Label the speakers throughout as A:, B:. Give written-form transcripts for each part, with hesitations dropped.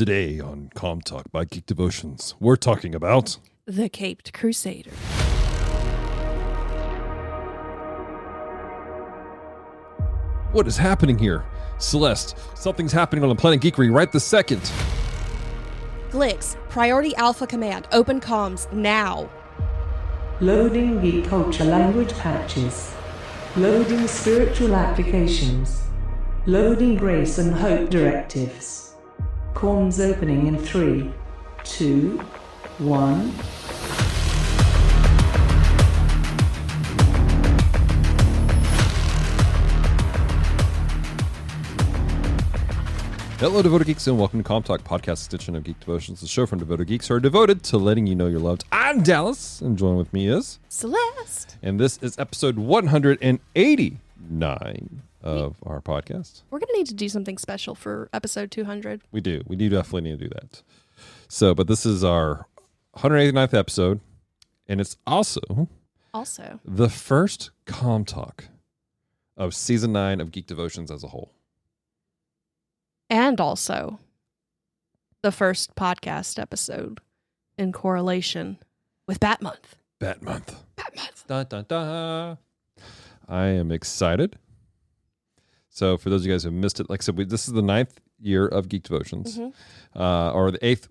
A: Today on Com Talk by Geek Devotions, we're talking about
B: the Caped Crusader.
A: What is happening here? Celeste, something's happening on the planet Geekery right this second.
B: Glix, Priority Alpha Command, open comms now.
C: Loading Geek Culture language patches. Loading spiritual applications. Loading grace and hope directives. Comms opening in 3, 2, 1.
A: Hello, Devoted Geeks, and welcome to Com Talk, podcast extension of Geek Devotions, the show from Devoted Geeks who are devoted to letting you know you're loved. I'm Dallas, and joining with me is
B: Celeste.
A: And this is episode 189 of our podcast.
B: We're going to need to do something special for episode 200.
A: We do definitely need to do that. So, but this is our 189th episode, and it's also
B: the
A: first Com Talk of season 9 of Geek Devotions as a whole.
B: And also the first podcast episode in correlation with Bat Month.
A: Bat Month. Dun, dun, dun. I am excited. So for those of you guys who missed it, like I said, this is the 9th year of Geek Devotions.
B: Mm-hmm.
A: Or the 8th,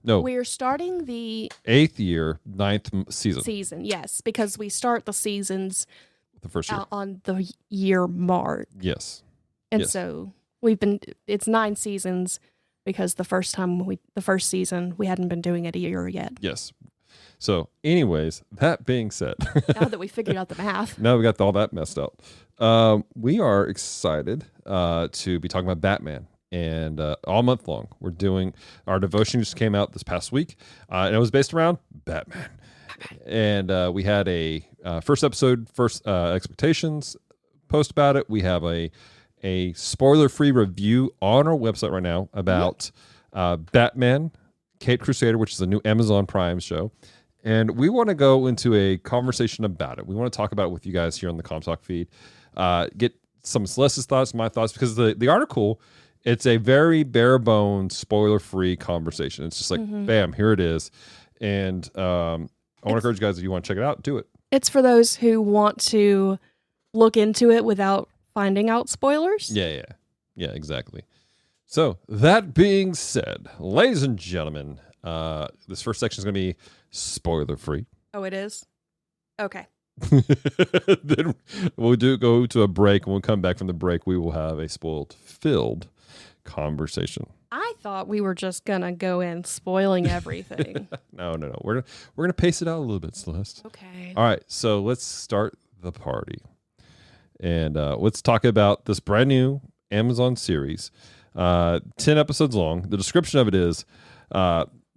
B: We're starting the
A: 8th year, 9th season.
B: Yes, because we start the seasons
A: the first year.
B: On the year mark.
A: Yes.
B: And so it's 9 seasons because the first season, we hadn't been doing it a year yet.
A: Yes. So anyways, that being said.
B: Now that we figured out the math.
A: Now we got all that messed up. We are excited to be talking about Batman. And all month long, we're doing our devotion just came out this past week. And it was based around Batman. And we had a first episode, expectations post about it. We have a spoiler-free review on our website right now about Batman, Caped Crusader, which is a new Amazon Prime show. And we want to go into a conversation about it. We want to talk about it with you guys here on the ComTalk feed. Get some Celeste's thoughts, my thoughts, because the article, it's a very bare-bones, spoiler-free conversation. It's just like, bam, here it is. And I want to encourage you guys, if you want to check it out, do it.
B: It's for those who want to look into it without finding out spoilers.
A: Yeah, exactly. So that being said, ladies and gentlemen, this first section is going to be spoiler free.
B: Oh, it is? Okay.
A: Then we'll go to a break. When we come back from the break, we will have a filled conversation.
B: I thought we were just going to go in spoiling everything.
A: No. We're gonna pace it out a little bit, Celeste.
B: Okay.
A: All right, so let's start the party. And let's talk about this brand new Amazon series, 10 episodes long. The description of it is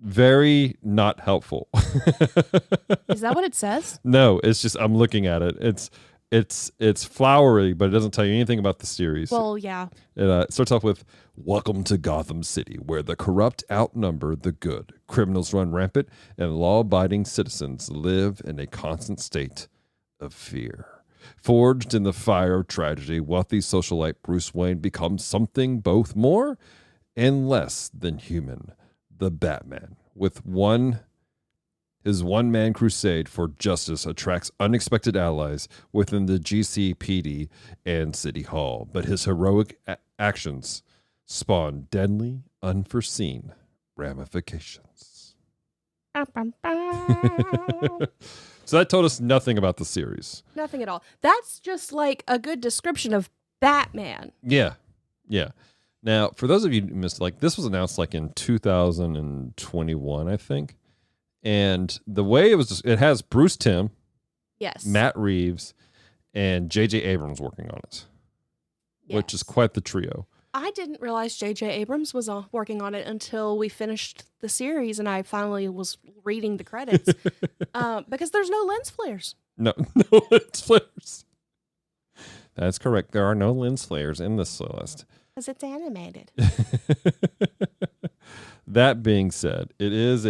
A: very not helpful.
B: Is that what it says?
A: No, it's just I'm looking at it. It's flowery, but it doesn't tell you anything about the series.
B: Well, yeah.
A: It starts off with, "Welcome to Gotham City, where the corrupt outnumber the good. Criminals run rampant, and law-abiding citizens live in a constant state of fear. Forged in the fire of tragedy, wealthy socialite Bruce Wayne becomes something both more and less than human. The Batman, with his one-man crusade for justice, attracts unexpected allies within the GCPD and City Hall. But his heroic actions spawn deadly, unforeseen ramifications." So that told us nothing about the series.
B: Nothing at all. That's just like a good description of Batman.
A: Yeah. Now, for those of you who missed, this was announced in 2021, I think. And the way it has Bruce Timm,
B: yes,
A: Matt Reeves, and J.J. Abrams working on it, which is quite the trio.
B: I didn't realize J.J. Abrams was working on it until we finished the series and I finally was reading the credits because there's no lens flares.
A: No lens flares. That's correct. There are no lens flares in this, Celeste.
B: Because it's animated.
A: That being said, it is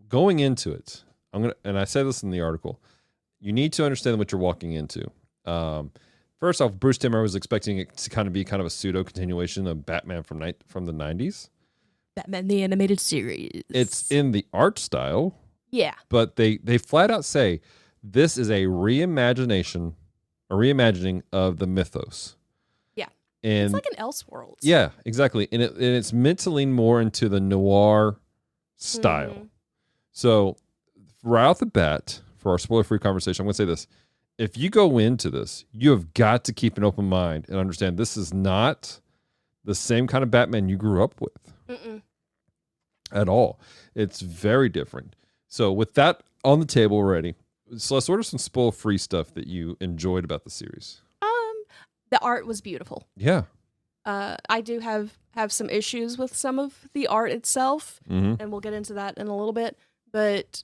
A: going into it, and I said this in the article, you need to understand what you're walking into. First off, Bruce Timm, I was expecting it to kind of be kind of a pseudo continuation of Batman from the 90s.
B: Batman the Animated Series.
A: It's in the art style.
B: Yeah.
A: But they flat out say this is a reimagining of the mythos.
B: Yeah.
A: And
B: it's like an Elseworlds.
A: Yeah, exactly. And it's meant to lean more into the noir style.
B: Mm-hmm.
A: So right off the bat, for our spoiler-free conversation, I'm going to say this. If you go into this, you have got to keep an open mind and understand this is not the same kind of Batman you grew up with.
B: Mm-mm.
A: At all. It's very different. So with that on the table already, Celeste, what are some spoil-free stuff that you enjoyed about the series?
B: The art was beautiful.
A: Yeah.
B: I do have some issues with some of the art itself, and we'll get into that in a little bit. But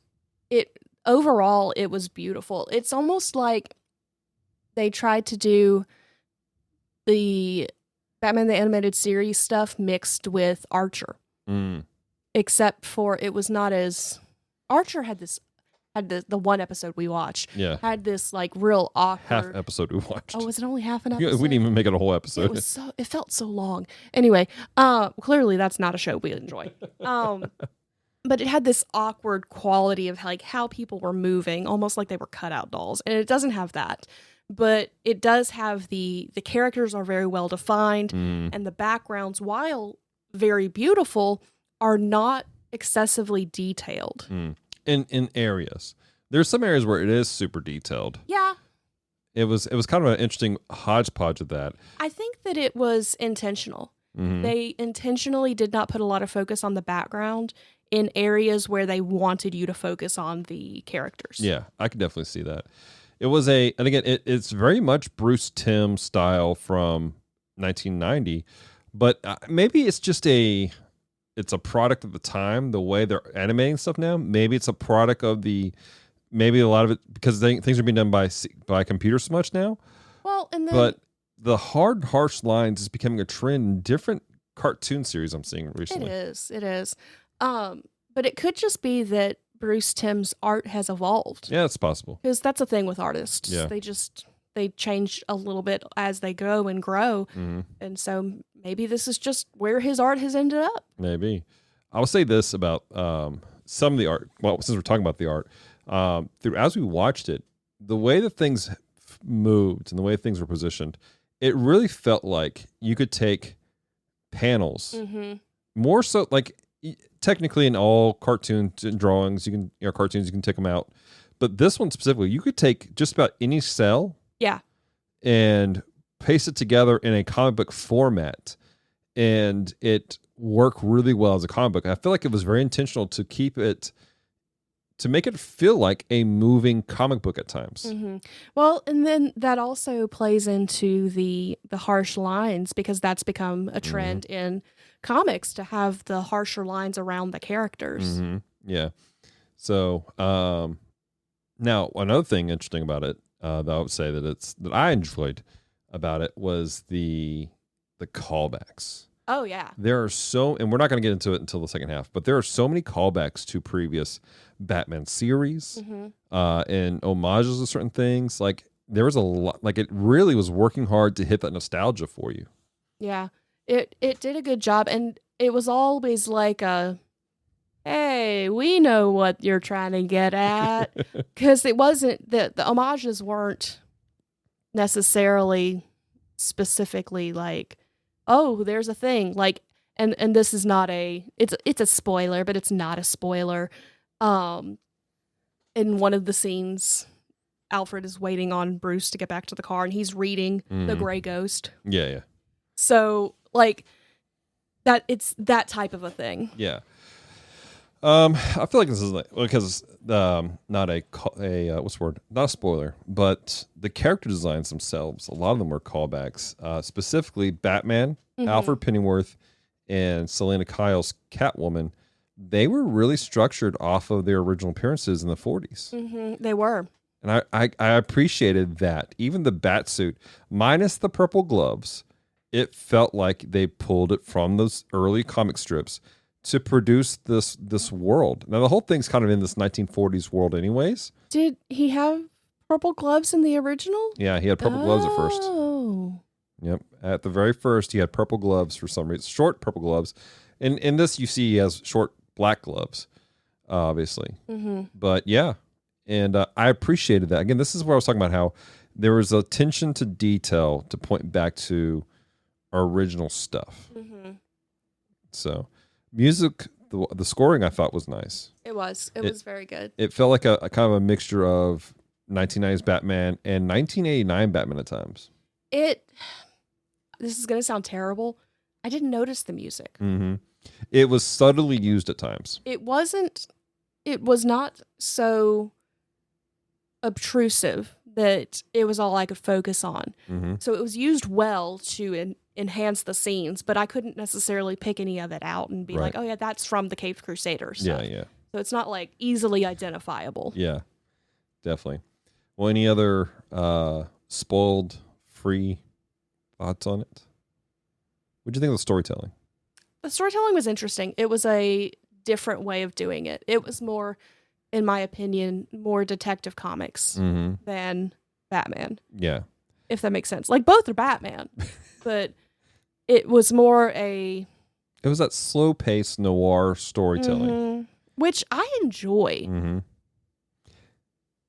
B: overall, it was beautiful. It's almost like they tried to do the Batman the Animated Series stuff mixed with Archer. Except for it was not as... Archer had the one episode we watched.
A: Yeah.
B: Had this like real awkward...
A: Half episode we watched.
B: Oh, was it only half an episode?
A: Yeah, we didn't even make it a whole episode.
B: It felt so long. Anyway, clearly that's not a show we enjoy. But it had this awkward quality of like how people were moving, almost like they were cutout dolls. And it doesn't have that. But it does have the characters are very well defined, and the backgrounds, while very beautiful, are not excessively detailed.
A: In areas. There's some areas where it is super detailed.
B: Yeah.
A: It was kind of an interesting hodgepodge of that.
B: I think that it was intentional. They intentionally did not put a lot of focus on the background in areas where they wanted you to focus on the characters.
A: Yeah, I could definitely see that. It was and again, it's very much Bruce Timm style from 1990, but maybe it's just it's a product of the time, the way they're animating stuff now. Maybe it's a product of maybe a lot of it, because things are being done by computers so much now.
B: Well, and then...
A: But the hard, harsh lines is becoming a trend in different cartoon series I'm seeing recently.
B: It is. But it could just be that Bruce Timm's art has evolved.
A: Yeah, it's possible.
B: Because that's a thing with artists.
A: Yeah.
B: They change a little bit as they go and grow. And so maybe this is just where his art has ended up.
A: Maybe. I will say this about some of the art. Well, since we're talking about the art, as we watched it, the way that things moved and the way things were positioned, it really felt like you could take panels, more so like technically in all cartoons and drawings, you can take them out. But this one specifically, you could take just about any cell.
B: Yeah.
A: And paste it together in a comic book format, and it worked really well as a comic book. I feel like it was very intentional to make it feel like a moving comic book at times.
B: Well, and then that also plays into the harsh lines, because that's become a trend in comics to have the harsher lines around the characters.
A: Yeah. So now another thing interesting about it, that I would say that I enjoyed about it, was the callbacks.
B: Oh yeah.
A: There are and we're not going to get into it until the second half, but there are so many callbacks to previous Batman series, and homages to certain things. Like there was a lot, like it really was working hard to hit that nostalgia for you.
B: Yeah. It did a good job, and it was always like hey, we know what you're trying to get at. Because it wasn't, the homages weren't necessarily specifically like, oh, there's a thing. Like, and this is not it's a spoiler, but it's not a spoiler. In one of the scenes, Alfred is waiting on Bruce to get back to the car, and he's reading The Gray Ghost.
A: Yeah.
B: So, like, it's that type of a thing.
A: Yeah. I feel like this is because not a what's the word? Not a spoiler, but the character designs themselves, a lot of them were callbacks. Specifically, Batman, Alfred Pennyworth, and Selena Kyle's Catwoman. They were really structured off of their original appearances in the 40s.
B: They were,
A: and I appreciated that. Even the Batsuit, minus the purple gloves, it felt like they pulled it from those early comic strips to produce this world. Now the whole thing's kind of in this 1940s world anyways.
B: Did he have purple gloves in the original?
A: Yeah, he had purple gloves at first.
B: Oh.
A: Yep. At the very first, he had purple gloves for some reason. Short purple gloves. In this, you see he has short black gloves, obviously.
B: Mm-hmm.
A: But yeah, and I appreciated that. Again, this is where I was talking about how there was attention to detail to point back to original stuff.
B: Mm-hmm.
A: So, music, the scoring I thought was nice.
B: It was very good.
A: It felt like a kind of a mixture of 1990s Batman and 1989 Batman at times.
B: This is going to sound terrible. I didn't notice the music.
A: Mm-hmm. It was subtly used at times.
B: It was not so obtrusive that it was all I could focus on.
A: Mm-hmm.
B: So it was used well to enhance the scenes, but I couldn't necessarily pick any of it out and be like, oh yeah, that's from the Caped Crusader stuff.
A: Yeah.
B: So it's not like easily identifiable.
A: Yeah, definitely. Well, any other spoiled free thoughts on it? What'd you think of the storytelling?
B: The storytelling was interesting. It was a different way of doing it. It was more, in my opinion, more Detective Comics than Batman.
A: Yeah.
B: If that makes sense. Like, both are Batman, but it was more a...
A: It was that slow-paced noir storytelling.
B: Which I enjoy.
A: Mm-hmm.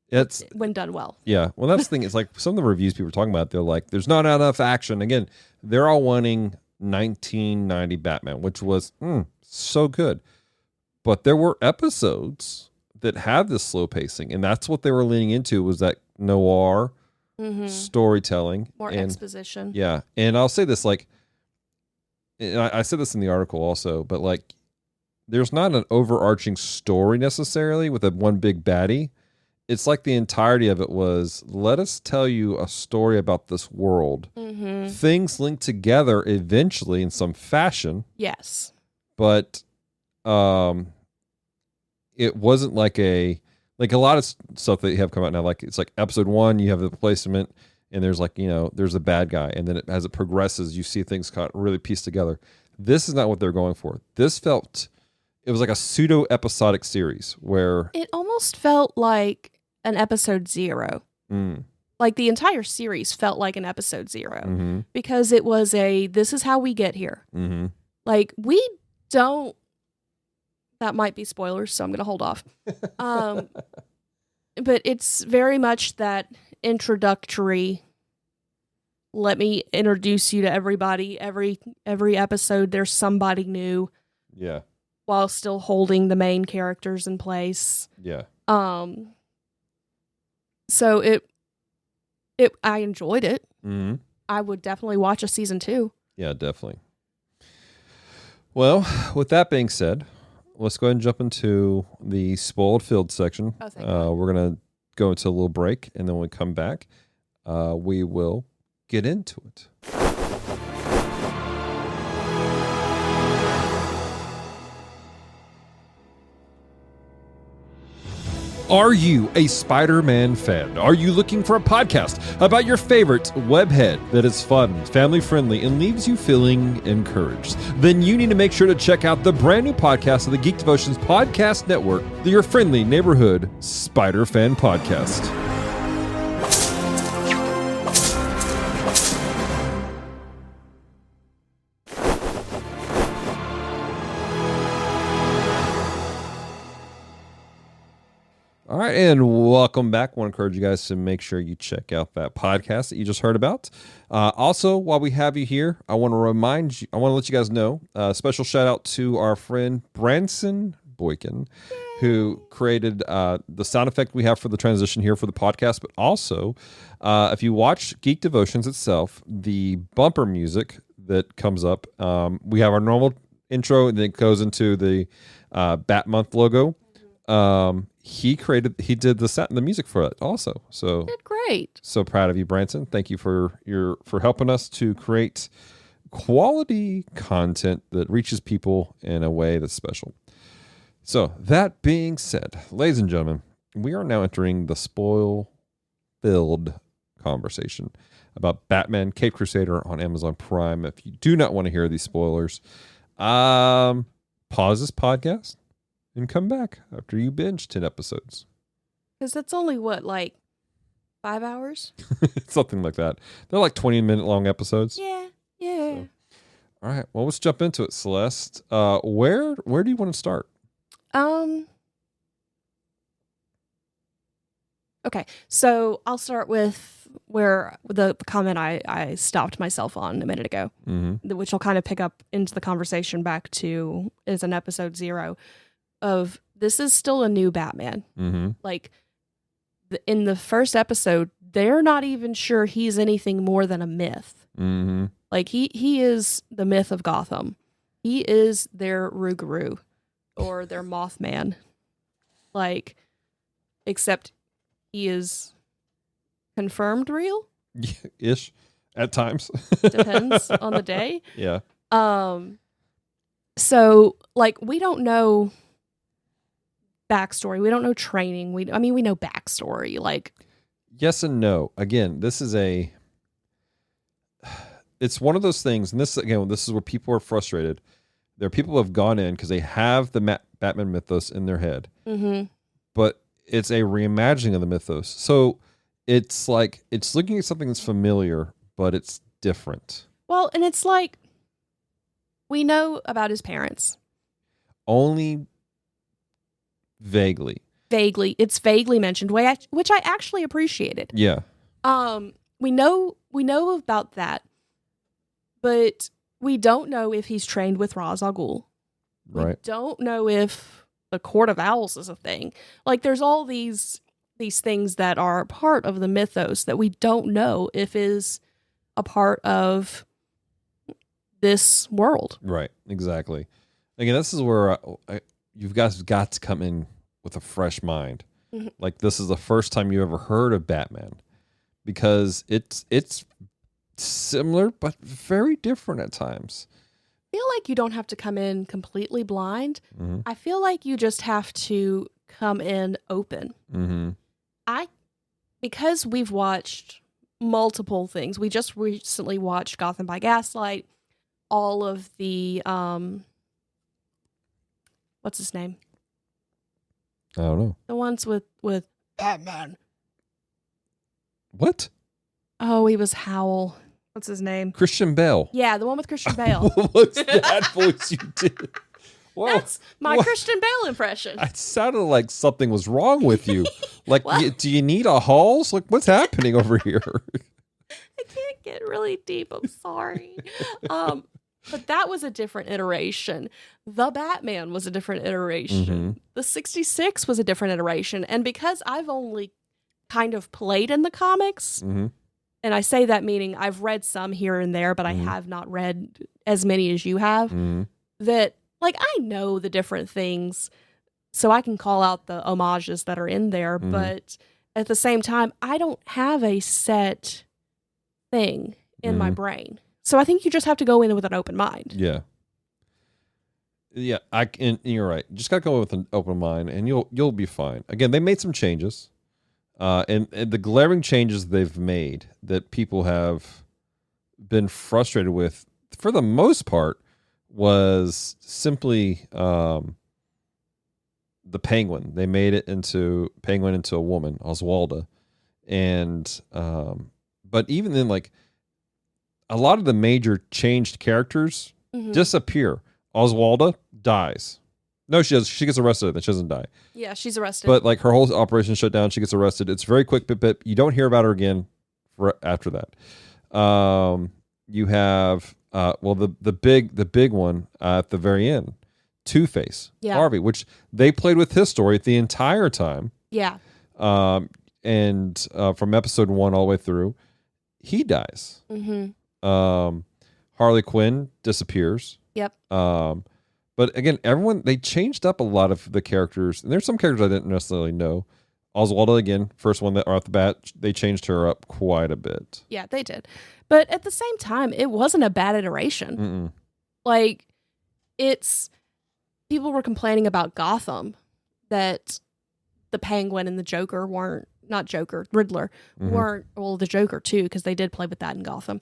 A: It's
B: when done well.
A: Yeah. Well, that's the thing. It's like some of the reviews people are talking about, they're like, there's not enough action. Again, they're all wanting 1990 Batman, which was so good. But there were episodes that have this slow pacing, and that's what they were leaning into, was that noir storytelling.
B: More exposition.
A: Yeah. And I'll say this, like, and I said this in the article also, but like, there's not an overarching story necessarily with a one big baddie. It's like the entirety of it was, let us tell you a story about this world. Things linked together eventually in some fashion.
B: Yes.
A: But it wasn't like a lot of stuff that you have come out now. Like, it's like episode 1, you have the placement, and there's like, there's a bad guy. And then as it progresses, you see things kind of really pieced together. This is not what they're going for. It was like a pseudo episodic series where
B: it almost felt like an episode 0. Like, the entire series felt like an episode 0 because it was this is how we get here. Like, we don't, that might be spoilers, so I'm going to hold off. But it's very much that introductory, let me introduce you to everybody. Every episode, there's somebody new.
A: Yeah.
B: While still holding the main characters in place.
A: Yeah.
B: So I enjoyed it. I would definitely watch a season 2.
A: Yeah, definitely. Well, with that being said, let's go ahead and jump into the spoiled field section. We're going to go into a little break, and then when we come back, we will get into it. Are you a Spider-Man fan? Are you looking for a podcast about your favorite webhead that is fun, family-friendly, and leaves you feeling encouraged? Then you need to make sure to check out the brand new podcast of the Geek Devotions Podcast Network, your friendly neighborhood Spider Fan Podcast. All right, and welcome back. I want to encourage you guys to make sure you check out that podcast that you just heard about. Also, while we have you here, I want to let you guys know, special shout out to our friend Branson Boykin, who created the sound effect we have for the transition here for the podcast, but also, if you watch Geek Devotions itself, the bumper music that comes up, we have our normal intro, and then it goes into the Bat Month logo. He did the music for it also. So
B: did great.
A: So proud of you, Branson. Thank you for helping us to create quality content that reaches people in a way that's special. So that being said, ladies and gentlemen, we are now entering the spoil-filled conversation about Batman Caped Crusader on Amazon Prime. If you do not want to hear these spoilers, pause this podcast and come back after you binge 10 episodes.
B: Because that's only, what, like 5 hours.
A: Something like that. They're like 20-minute long episodes.
B: Yeah.
A: So, all right. Well, let's jump into it, Celeste. Where do you want to start?
B: Okay, so I'll start with where the comment I stopped myself on a minute ago, which will kind of pick up into the conversation back to is an episode 0 of this is still a new Batman. Like in the first episode, they're not even sure he's anything more than a myth. Like he is the myth of Gotham. He is their Rougarou or their Mothman. Like, except he is confirmed real?
A: Ish. At times.
B: Depends on the day.
A: Yeah.
B: So, like, we don't know backstory. We don't know training. We know backstory. Like,
A: yes and no. Again, this is it's one of those things, and this is where people are frustrated. There are people who have gone in because they have the Batman mythos in their head. But it's a reimagining of the mythos. So it's like, it's looking at something that's familiar, but it's different.
B: Well, and it's like, we know about his parents.
A: Only vaguely.
B: It's vaguely mentioned, which I actually appreciated.
A: Yeah.
B: We know about that, but we don't know if he's trained with Ra's al Ghul.
A: Right.
B: We don't know if the Court of Owls is a thing. Like, there's all these things that are part of the mythos that we don't know if is a part of this world.
A: Right. Exactly. Again, this is where you guys got to come in with a fresh mind. Like, this is the first time you ever heard of Batman, because it's similar but very different at times.
B: I feel like you don't have to come in completely blind. I feel like you just have to come in open. Because we've watched multiple things. We just recently watched Gotham by Gaslight. All of the what's his name?
A: I don't know.
B: The ones with Batman.
A: What?
B: Oh, he was Howl. What's his name?
A: Christian Bale.
B: Yeah, the one with Christian Bale.
A: What's that voice you did? Whoa.
B: That's my Christian Bale impression.
A: It sounded like something was wrong with you. Like, do you need a Halls? Like, what's happening over here?
B: I can't get really deep. I'm sorry. But that was a different iteration. The Batman was a different iteration. The 66 was a different iteration. And because I've only kind of played in the comics, and I say that meaning I've read some here and there, but I have not read as many as you have, that, like, I know the different things, so I can call out the homages that are in there, but at the same time, I don't have a set thing in my brain. So I think you just have to go in with an open mind.
A: Yeah. Yeah, and you're right. Just got to go with an open mind, and you'll be fine. Again, they made some changes. And the glaring changes they've made that people have been frustrated with, for the most part, was simply the Penguin. They made it into Penguin into a woman, Oswalda, and but even then, like, a lot of the major changed characters disappear. Oswalda dies. No, she does. She gets arrested, then she doesn't die.
B: Yeah, she's arrested.
A: But, like, her whole operation shut down. She gets arrested. It's very quick, bip. You don't hear about her again after that. You have the big one at the very end, Two-Face, Harvey, which they played with his story the entire time.
B: Yeah.
A: And from episode 1 all the way through, he dies. Harley Quinn disappears.
B: Yep.
A: But again, they changed up a lot of the characters. And there's some characters I didn't necessarily know. Oswalda, again, first one that are off the bat, they changed her up quite a bit.
B: Yeah, they did. But at the same time, it wasn't a bad iteration. Like, people were complaining about Gotham, that the Penguin and the Joker Riddler weren't, well, the Joker too, because they did play with that in Gotham,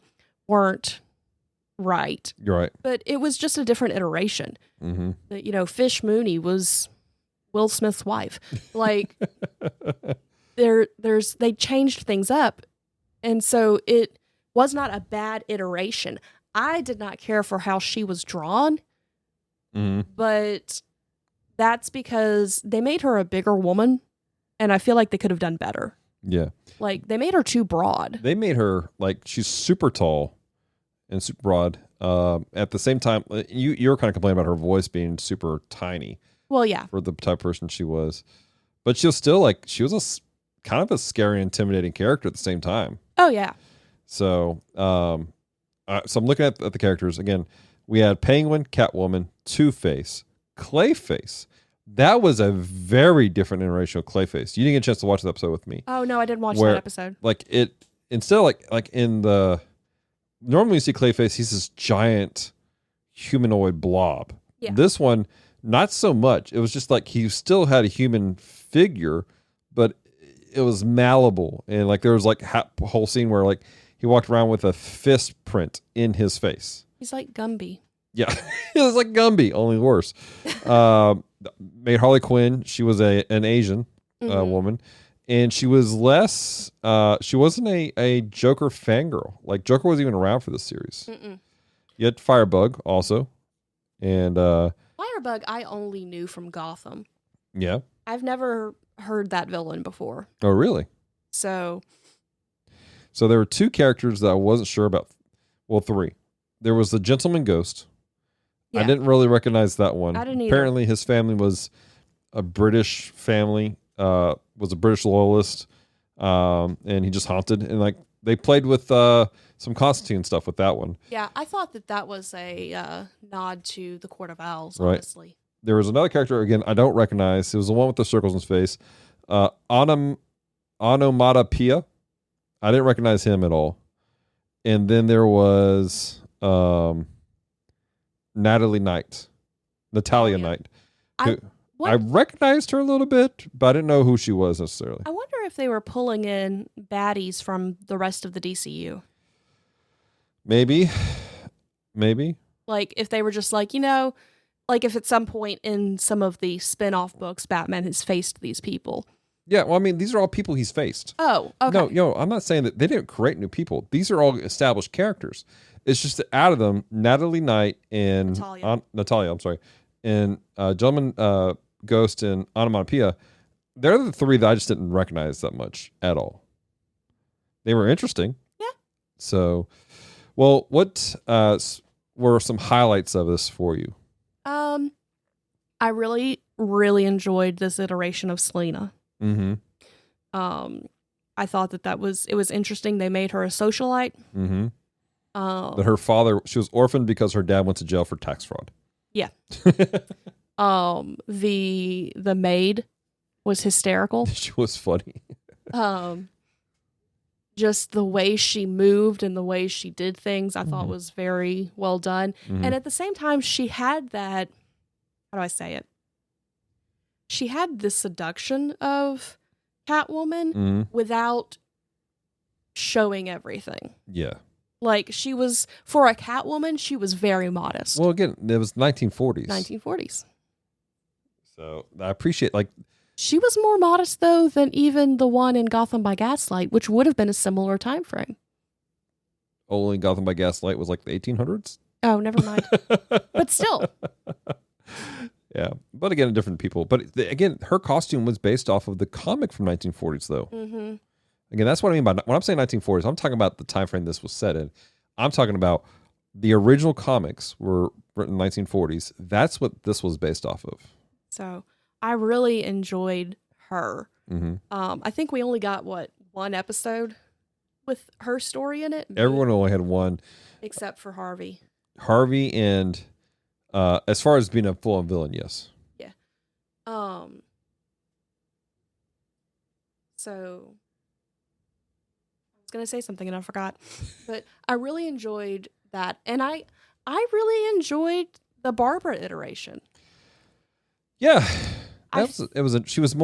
B: weren't right.
A: You're right.
B: But it was just a different iteration. That, Fish Mooney was Will Smith's wife. Like, they changed things up, and so it was not a bad iteration. I did not care for how she was drawn, but that's because they made her a bigger woman, and I feel like they could have done better.
A: Yeah.
B: Like, they made her too broad.
A: They made her, like, she's super tall and super broad. At the same time, you were kind of complaining about her voice being super tiny.
B: Well, yeah.
A: For the type of person she was. But she was still, like, she was kind of a scary, intimidating character at the same time.
B: Oh, yeah.
A: So, so I'm looking at the characters. Again, we had Penguin, Catwoman, Two-Face, Clayface. That was a very different iteration of Clayface. You didn't get a chance to watch the episode with me.
B: Oh, no, I didn't watch that episode.
A: Like, instead of like in the, normally you see Clayface, he's this giant humanoid blob.
B: Yeah.
A: This one, not so much. It was just like he still had a human figure, but it was malleable. And like there was like a whole scene where like he walked around with a fist print in his face.
B: He's like Gumby.
A: Yeah, it was like Gumby, only worse. Made Harley Quinn. She was an Asian woman, and she was less. She wasn't a Joker fangirl. Like Joker wasn't even around for this series. You had Firebug also, and
B: Firebug I only knew from Gotham.
A: Yeah,
B: I've never heard that villain before.
A: Oh, really?
B: So
A: there were two characters that I wasn't sure about. Well, three. There was the Gentleman Ghost. Yeah. I didn't really recognize that one.
B: I didn't either.
A: Apparently, his family was a British family, was a British loyalist, and he just haunted. And like they played with some Constantine stuff with that one.
B: Yeah, I thought that was a nod to the Court of Owls,
A: right.
B: Honestly.
A: There was another character, again, I don't recognize. It was the one with the circles in his face. Onomatopoeia. I didn't recognize him at all. And then there was Natalia Knight. I recognized her a little bit, but I didn't know who she was necessarily.
B: I wonder if they were pulling in baddies from the rest of the DCU.
A: Maybe.
B: Like, if they were just like, like if at some point in some of the spin-off books, Batman has faced these people.
A: Yeah, well, I mean, these are all people he's faced.
B: Oh, okay.
A: No, I'm not saying that they didn't create new people. These are all established characters. It's just that out of them, Natalie Knight and Natalia, I'm sorry, and Gentleman Ghost and Onomatopoeia, they're the three that I just didn't recognize that much at all. They were interesting.
B: Yeah.
A: So, well, what were some highlights of this for you?
B: I really, really enjoyed this iteration of Selena.
A: Mm-hmm.
B: I thought that was interesting. They made her a socialite.
A: Mm-hmm. That her father, she was orphaned because her dad went to jail for tax fraud.
B: Yeah. The maid was hysterical.
A: She was funny.
B: Just the way she moved and the way she did things, I thought was very well done.
A: Mm-hmm.
B: And at the same time, she had that, how do I say it? She had the seduction of Catwoman without showing everything.
A: Yeah.
B: Like, she was, for a Catwoman, she was very modest.
A: Well, again, it was 1940s.
B: 1940s.
A: So I appreciate, like...
B: She was more modest, though, than even the one in Gotham by Gaslight, which would have been a similar time frame.
A: Only Gotham by Gaslight was like the 1800s?
B: Oh, never mind. But still.
A: Yeah. But again, different people. But again, her costume was based off of the comic from 1940s, though.
B: Mm-hmm.
A: Again, that's what I mean by, when I'm saying 1940s, I'm talking about the time frame this was set in. I'm talking about the original comics were written in the 1940s. That's what this was based off of.
B: So I really enjoyed her.
A: Mm-hmm.
B: I think we only got, one episode with her story in it?
A: Everyone only had one.
B: Except for Harvey.
A: Harvey and, as far as being a full-on villain, yes.
B: Yeah. So I was going to say something and I forgot. But I really enjoyed that. And I really enjoyed the Barbara iteration.
A: Yeah. She was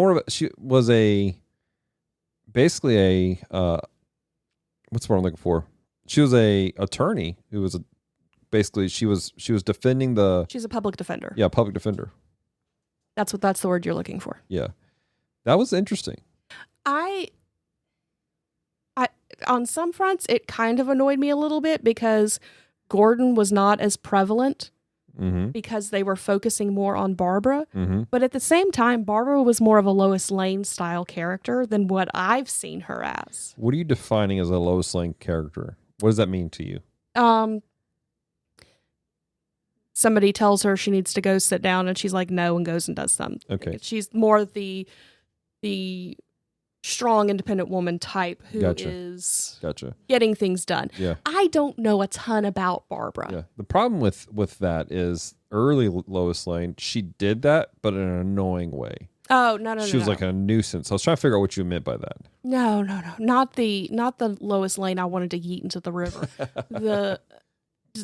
A: basically a what's the word I'm looking for? She was a attorney who was she was defending
B: she's a public defender.
A: Yeah, public defender.
B: That's the word you're looking for.
A: Yeah. That was interesting.
B: I on some fronts, it kind of annoyed me a little bit because Gordon was not as prevalent because they were focusing more on Barbara. But at the same time, Barbara was more of a Lois Lane style character than what I've seen her as.
A: What are you defining as a Lois Lane character? What does that mean to you?
B: Somebody tells her she needs to go sit down and she's like, no, and goes and does something.
A: Okay.
B: She's more the strong, independent woman type who is getting things done.
A: Yeah.
B: I don't know a ton about Barbara.
A: Yeah. The problem with that is early Lois Lane, she did that, but in an annoying way.
B: Oh, no.
A: She was like a nuisance. I was trying to figure out what you meant by that.
B: No. Not the Lois Lane I wanted to yeet into the river.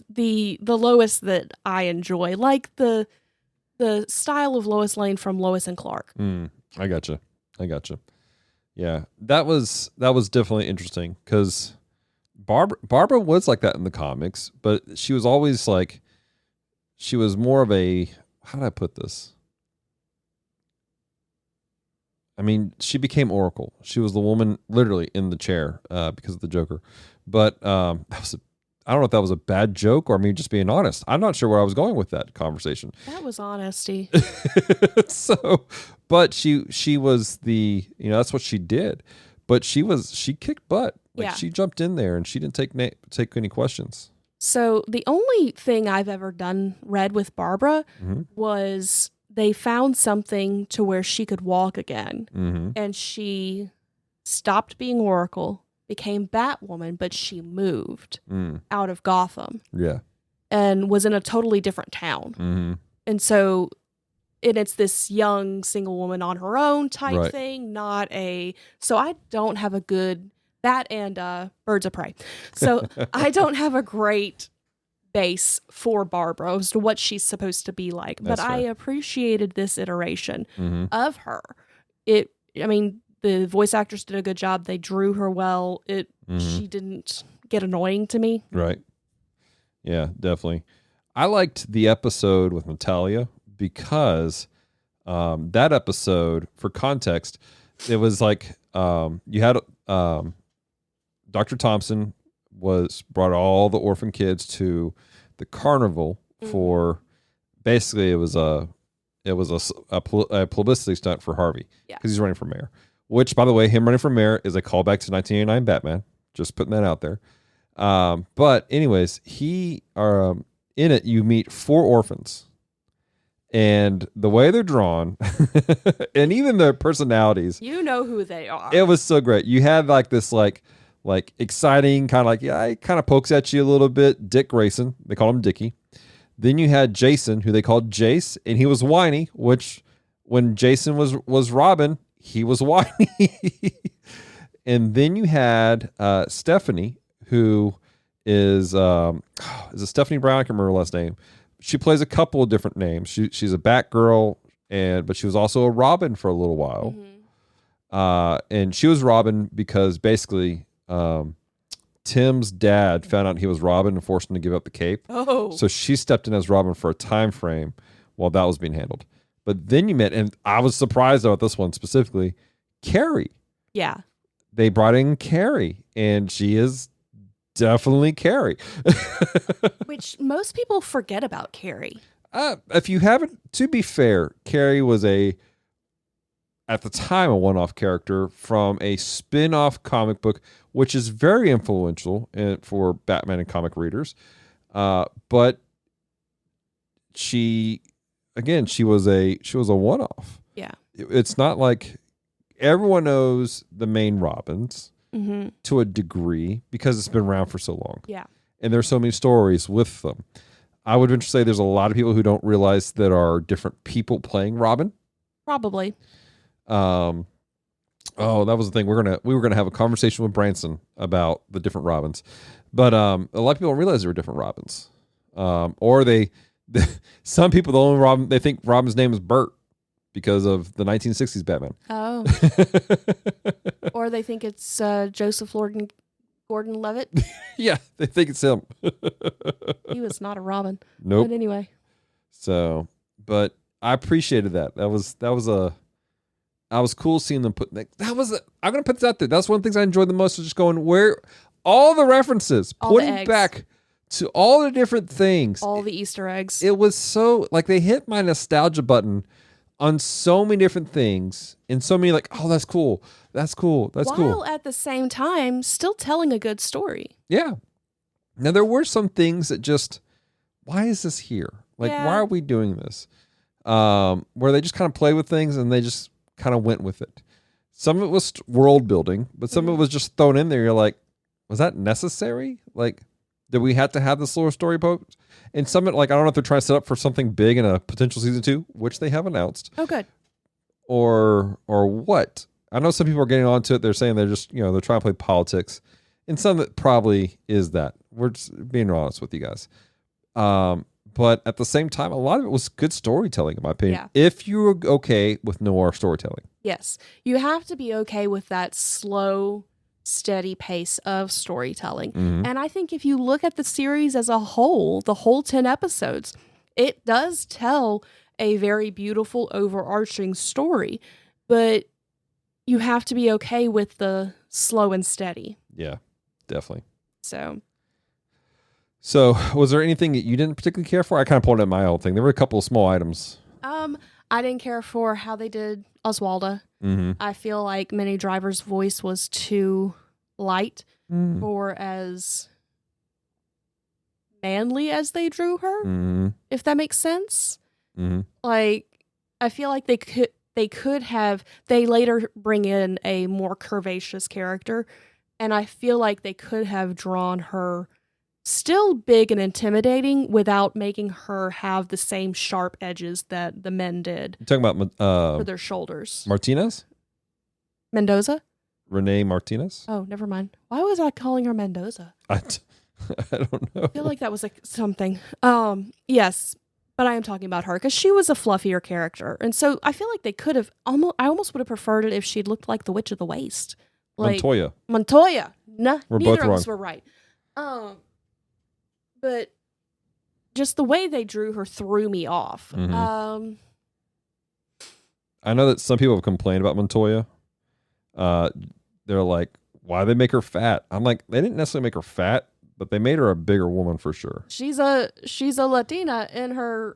B: the Lois that I enjoy, like the style of Lois Lane from Lois and Clark.
A: I gotcha. Yeah, that was definitely interesting because Barbara was like that in the comics, but she was always like, she was more of a, how did I put this? I mean, she became Oracle. She was the woman literally in the chair because of the Joker. But I don't know if that was a bad joke or me just being honest. I'm not sure where I was going with that conversation.
B: That was honesty.
A: But she was the, that's what she did. But she kicked butt. She jumped in there and she didn't take any questions.
B: So the only thing I've ever read with Barbara was they found something to where she could walk again. And she stopped being Oracle, became Batwoman, but she moved out of Gotham. Yeah. And was in a totally different town. And so it's this young single woman on her own type thing, so I don't have a good, that and Birds of Prey. So I don't have a great base for Barbara as to what she's supposed to be like. But I appreciated this iteration of her. The voice actors did a good job. They drew her well. She didn't get annoying to me.
A: Right. Yeah, definitely. I liked the episode with Natalia because that episode, for context, it was like you had Dr. Thompson brought all the orphan kids to the carnival for basically it was a publicity stunt for Harvey because he's running for mayor. Which, by the way, him running for mayor is a callback to 1989 Batman. Just putting that out there. But anyways, in it you meet 4 orphans. And the way they're drawn, and even their personalities.
B: You know who they are.
A: It was so great. You had like this like exciting kind of it kind of pokes at you a little bit. Dick Grayson. They call him Dickie. Then you had Jason, who they called Jace, and he was whiny, which when Jason was Robin, he was whiny. And then you had Stephanie, who is it Stephanie Brown? I can't remember her last name. She plays a couple of different names. She's a Batgirl, but she was also a Robin for a little while. And she was Robin because basically Tim's dad found out he was Robin and forced him to give up the cape. So she stepped in as Robin for a time frame while that was being handled. But then you met, and I was surprised about this one specifically, Carrie. Yeah. They brought in Carrie, and she is definitely Carrie.
B: Which most people forget about Carrie.
A: If you haven't, to be fair, Carrie was at the time, a one-off character from a spin-off comic book, which is very influential for Batman and comic readers. But she was a one-off. Yeah. It's not like everyone knows the main Robins to a degree because it's been around for so long. Yeah. And there's so many stories with them. I would venture to say there's a lot of people who don't realize that are different people playing Robin.
B: Probably.
A: That was the thing. We were gonna have a conversation with Branson about the different Robins, but a lot of people don't realize there were different Robins. Some people, the only Robin, they think Robin's name is Bert because of the 1960s Batman. Oh.
B: Or they think it's Joseph Gordon-Levitt.
A: Yeah, they think it's him.
B: He was not a Robin.
A: Nope.
B: But anyway.
A: So, but I appreciated that. That was I was cool seeing them put I'm gonna put this out there. That's one of the things I enjoyed the most, was just going where all the references, pointing back to all the different things,
B: all the Easter eggs.
A: It was so like they hit my nostalgia button on so many different things, and so many like, oh, that's cool, that's cool, that's cool.
B: While at the same time still telling a good story.
A: Yeah. Now there were some things that just, why is this here? Like, why are we doing this? Where they just kind of play with things and they just kind of went with it. Some of it was world building, but some of it was just thrown in there. You're like, was that necessary? Like, did we have to have this little story post? And some of it, like, I don't know if they're trying to set up for something big in a potential season 2, which they have announced.
B: Oh, good.
A: Or what? I know some people are getting onto it. They're saying they're just, they're trying to play politics. And some of it probably is that. We're just being honest with you guys. But at the same time, a lot of it was good storytelling, in my opinion.
B: Yeah.
A: If you're okay with noir storytelling.
B: Yes. You have to be okay with that slow, steady pace of storytelling.
A: Mm-hmm.
B: And I think if you look at the series as a whole, the whole 10 episodes, it does tell a very beautiful, overarching story. But you have to be okay with the slow and steady.
A: Yeah, definitely. So, was there anything that you didn't particularly care for? I kind of pulled out my own thing. There were a couple of small items.
B: I didn't care for how they did Oswalda.
A: Mm-hmm.
B: I feel like Minnie Driver's voice was too light for as manly as they drew her, if that makes sense.
A: Mm-hmm.
B: Like, I feel like they later bring in a more curvaceous character, and I feel like they could have drawn her still big and intimidating without making her have the same sharp edges that the men did.
A: You're talking about
B: for their shoulders.
A: Martinez?
B: Mendoza?
A: Renee Martinez?
B: Oh, never mind. Why was I calling her Mendoza?
A: I don't know.
B: I feel like that was like something. Yes, but I am talking about her because she was a fluffier character. And so I feel like they could have I almost would have preferred it if she'd looked like the Witch of the Waste. Like Montoya. Nah,
A: we're
B: neither
A: both
B: of
A: wrong.
B: us were right. But just the way they drew her threw me off.
A: Mm-hmm. I know that some people have complained about Montoya. They're like, why they make her fat? I'm like, they didn't necessarily make her fat, but they made her a bigger woman for sure.
B: She's a Latina in her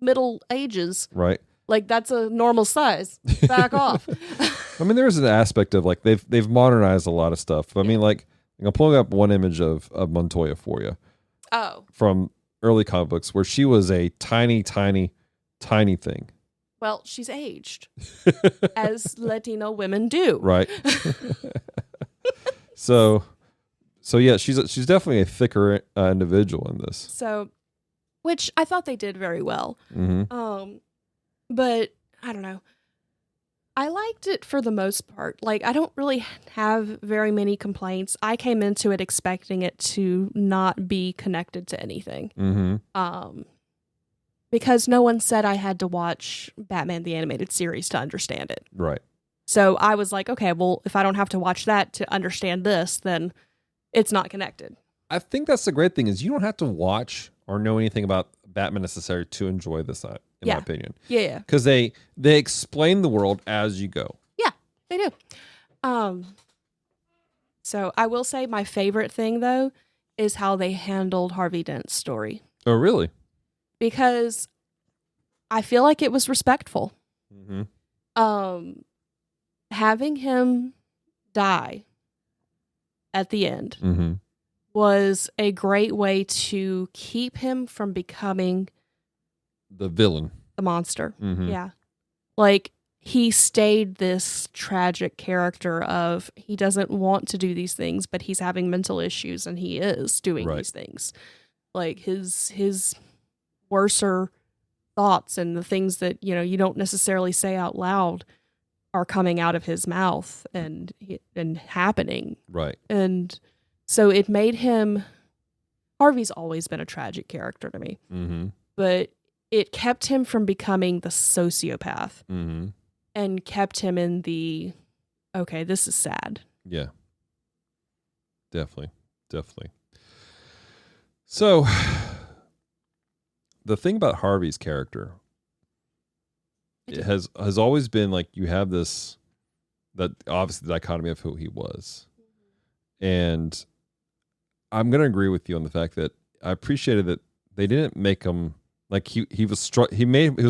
B: middle ages.
A: Right.
B: Like, that's a normal size. Back off.
A: I mean, there is an aspect of like they've modernized a lot of stuff. I mean, like, I'm pulling up one image of Montoya for you.
B: Oh.
A: From early comic books where she was a tiny, tiny, tiny thing.
B: Well, she's aged, as Latino women do.
A: Right. So yeah, she's definitely a thicker individual in this.
B: So, which I thought they did very well.
A: Mm-hmm.
B: But I don't know. I liked it for the most part. Like, I don't really have very many complaints. I came into it expecting it to not be connected to anything.
A: Mm-hmm.
B: Because no one said I had to watch Batman the Animated Series to understand it.
A: Right.
B: So I was like, okay, well, if I don't have to watch that to understand this, then it's not connected.
A: I think that's the great thing is you don't have to watch or know anything about Batman necessarily to enjoy this, in my opinion.
B: Yeah.
A: Because they explain the world as you go.
B: Yeah, they do. So I will say my favorite thing, though, is how they handled Harvey Dent's story.
A: Oh, really?
B: Because I feel like it was respectful.
A: Mm-hmm.
B: Having him die at the end
A: mm-hmm.
B: was a great way to keep him from becoming
A: the villain,
B: the monster.
A: Mm-hmm.
B: Yeah. Like, he stayed this tragic character of he doesn't want to do these things, but he's having mental issues and he is doing these things. Like, his worser thoughts and the things that, you don't necessarily say out loud are coming out of his mouth and happening.
A: Right.
B: And so it made him, Harvey's always been a tragic character to me,
A: mm-hmm.
B: but it kept him from becoming the sociopath
A: mm-hmm.
B: and kept him in the, okay, this is sad.
A: Yeah. Definitely. So the thing about Harvey's character it has always been like you have this, that obviously the dichotomy of who he was. And I'm going to agree with you on the fact that I appreciated that they didn't make him like he was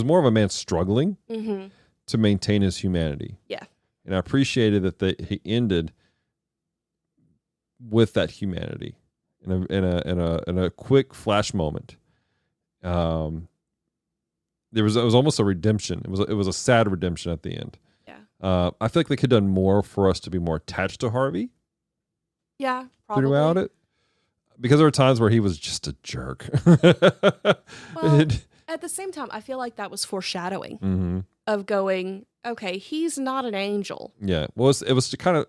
A: more of a man struggling to maintain his humanity.
B: Yeah. And
A: I appreciated that he ended with that humanity in a quick flash moment. It was almost a redemption. It was a sad redemption at the end.
B: Yeah.
A: I feel like they could have done more for us to be more attached to Harvey.
B: Yeah, probably.
A: Throughout it, because there were times where he was just a jerk.
B: Well, at the same time, I feel like that was foreshadowing of going, okay, he's not an angel.
A: Yeah. Well, it was to kind of.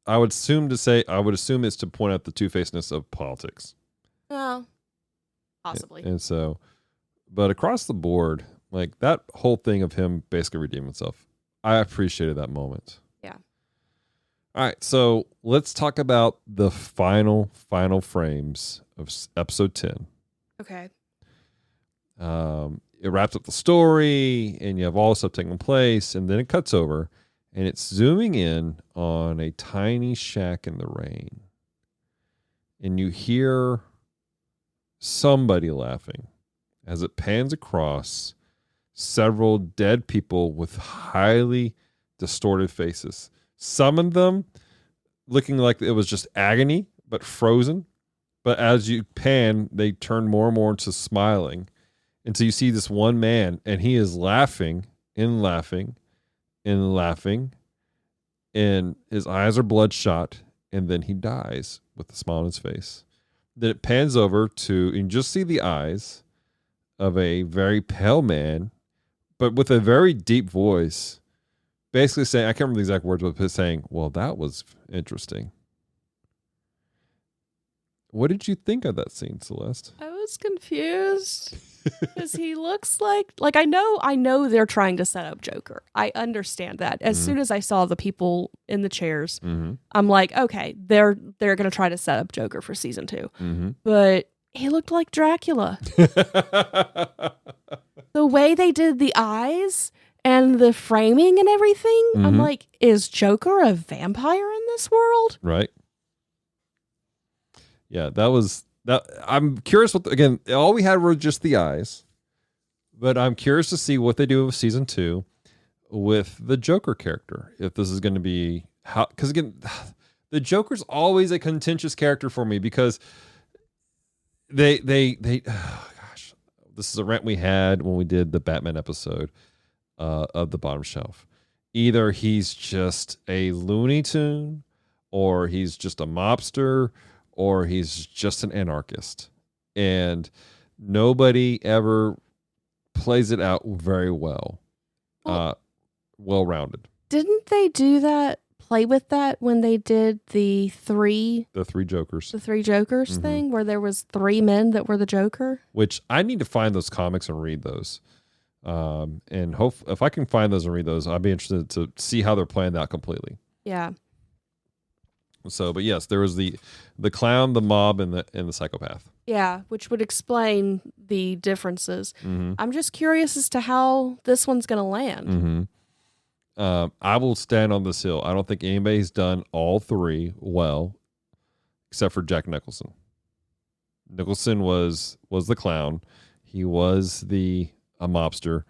A: I would assume it's to point out the two-facedness of politics.
B: Oh, possibly.
A: And so, but across the board, like that whole thing of him basically redeeming himself, I appreciated that moment.
B: Yeah.
A: All right, so let's talk about the final frames of episode 10.
B: Okay.
A: It wraps up the story, and you have all this stuff taking place, and then it cuts over, and it's zooming in on a tiny shack in the rain. And you hear somebody laughing as it pans across several dead people with highly distorted faces. Some of them looking like it was just agony, but frozen. But as you pan, they turn more and more into smiling. And so you see this one man, and he is laughing and laughing and laughing. And his eyes are bloodshot. And then he dies with a smile on his face. Then it pans over to, and you just see the eyes of a very pale man, but with a very deep voice. Basically saying, I can't remember the exact words, but saying, well, that was interesting. What did you think of that scene, Celeste?
B: I was confused because he looks like I know they're trying to set up Joker. I understand that. As soon as I saw the people in the chairs, I'm like, okay, they're going to try to set up Joker for season 2. But he looked like Dracula. The way they did the eyes and the framing and everything, I'm like, is Joker a vampire in this world?
A: Right. Yeah, that. I'm curious again, all we had were just the eyes, but I'm curious to see what they do with season 2 with the Joker character. If this is going to be because again, the Joker's always a contentious character for me because they oh gosh, this is a rant we had when we did the Batman episode of The Bottom Shelf. Either he's just a Looney Tune, or he's just a mobster, or he's just an anarchist. And nobody ever plays it out very well. Well-rounded.
B: Didn't they play with that when they did the three
A: Jokers.
B: The three Jokers thing, where there was 3 men that were the Joker?
A: Which I need to find those comics and read those. And if I can find those and read those, I'd be interested to see how they're playing that completely.
B: Yeah.
A: So, but yes, there was the clown, the mob, and the psychopath.
B: Yeah, which would explain the differences. I'm just curious as to how this one's going to land.
A: I will stand on this hill. I don't think anybody's done all 3 well, except for Jack Nicholson. Nicholson was the clown. He was a mobster,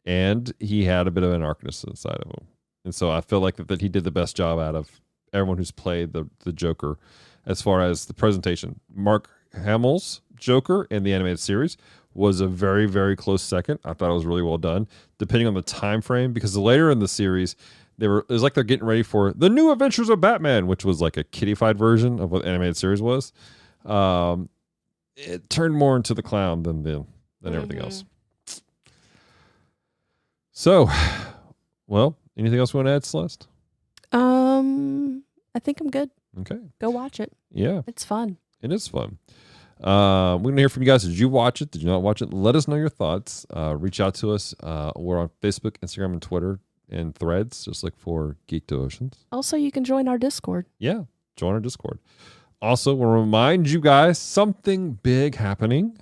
A: and he had a bit of an anarchist inside of him. And so I feel like that he did the best job out of everyone who's played the Joker as far as the presentation. Mark Hamill's Joker in the animated series was a very, very close second. I thought it was really well done, depending on the time frame, because later in the series, it was like they're getting ready for the new adventures of Batman, which was like a kiddified version of what the animated series was. It turned more into the clown than everything else. So, well, anything else you want to add, Celeste?
B: I think I'm good. Okay. Go watch it.
A: Yeah.
B: It's fun.
A: It is fun. We're going to hear from you guys. Did you watch it? Did you not watch it? Let us know your thoughts. Reach out to us. We're on Facebook, Instagram, and Twitter, and Threads. Just look for Geek Devotions.
B: Also, you can join our Discord.
A: Yeah. Join our Discord. Also, we'll remind you guys something big happening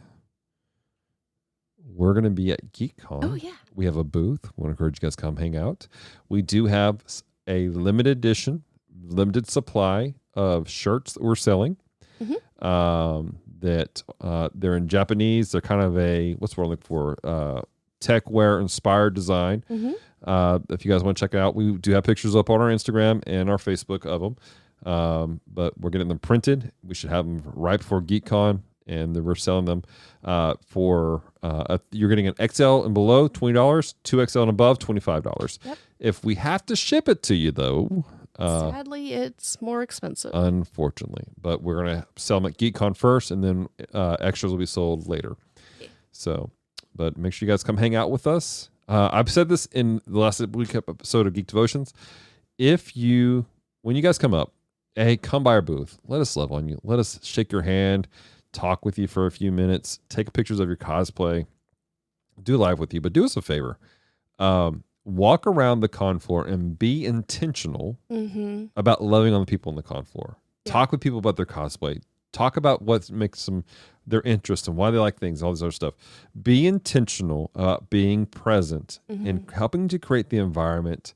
A: we're going to be at GeekCon.
B: Oh, yeah.
A: We have a booth. We want to encourage you guys to come hang out. We do have a limited edition, limited supply of shirts that we're selling. They're in Japanese. They're kind of what's we're looking for? Tech wear inspired design. If you guys want to check it out, we do have pictures up on our Instagram and our Facebook of them. But we're getting them printed. We should have them right before GeekCon, and then we're selling them you're getting an XL and below, $20, 2XL and above, $25. Yep. If we have to ship it to you, though,
B: sadly, it's more expensive.
A: Unfortunately, but we're going to sell them at GeekCon first, and then extras will be sold later. Yeah. So, but make sure you guys come hang out with us. I've said this in the last week episode of Geek Devotions. When you guys come up, come by our booth. Let us love on you. Let us shake your hand, talk with you for a few minutes, take pictures of your cosplay, do live with you. But do us a favor. Walk around the con floor and be intentional about loving on the people on the con floor. Yeah. Talk with people about their cosplay. Talk about what makes them their interest and why they like things, all this other stuff. Be intentional about being present and helping to create the environment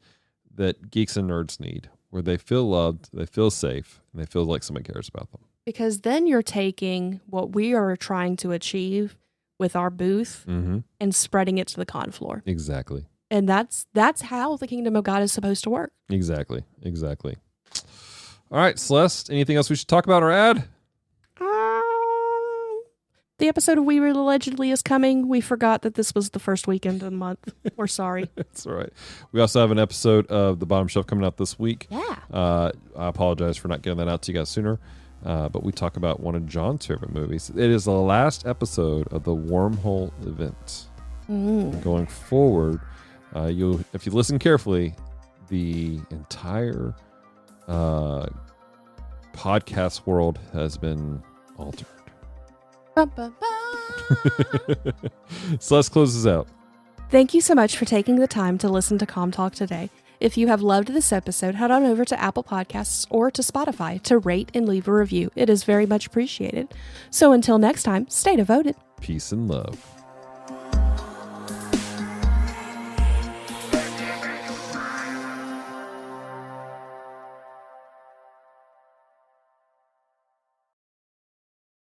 A: that geeks and nerds need, where they feel loved, they feel safe, and they feel like somebody cares about them.
B: Because then you're taking what we are trying to achieve with our booth and spreading it to the con floor.
A: Exactly.
B: And that's how the kingdom of God is supposed to work.
A: Exactly. All right, Celeste, anything else we should talk about or add?
B: The episode of We Read Allegedly is coming. We forgot that this was the first weekend of the month. We're sorry.
A: That's all right. We also have an episode of The Bottom Shelf coming out this week.
B: Yeah.
A: I apologize for not getting that out to you guys sooner. But we talk about one of John's favorite movies. It is the last episode of the Wormhole event. Going forward, if you listen carefully, the entire podcast world has been altered. So let's close this out.
B: Thank you so much for taking the time to listen to Com Talk today. If you have loved this episode, head on over to Apple Podcasts or to Spotify to rate and leave a review. It is very much appreciated. So until next time, stay devoted.
A: Peace and love.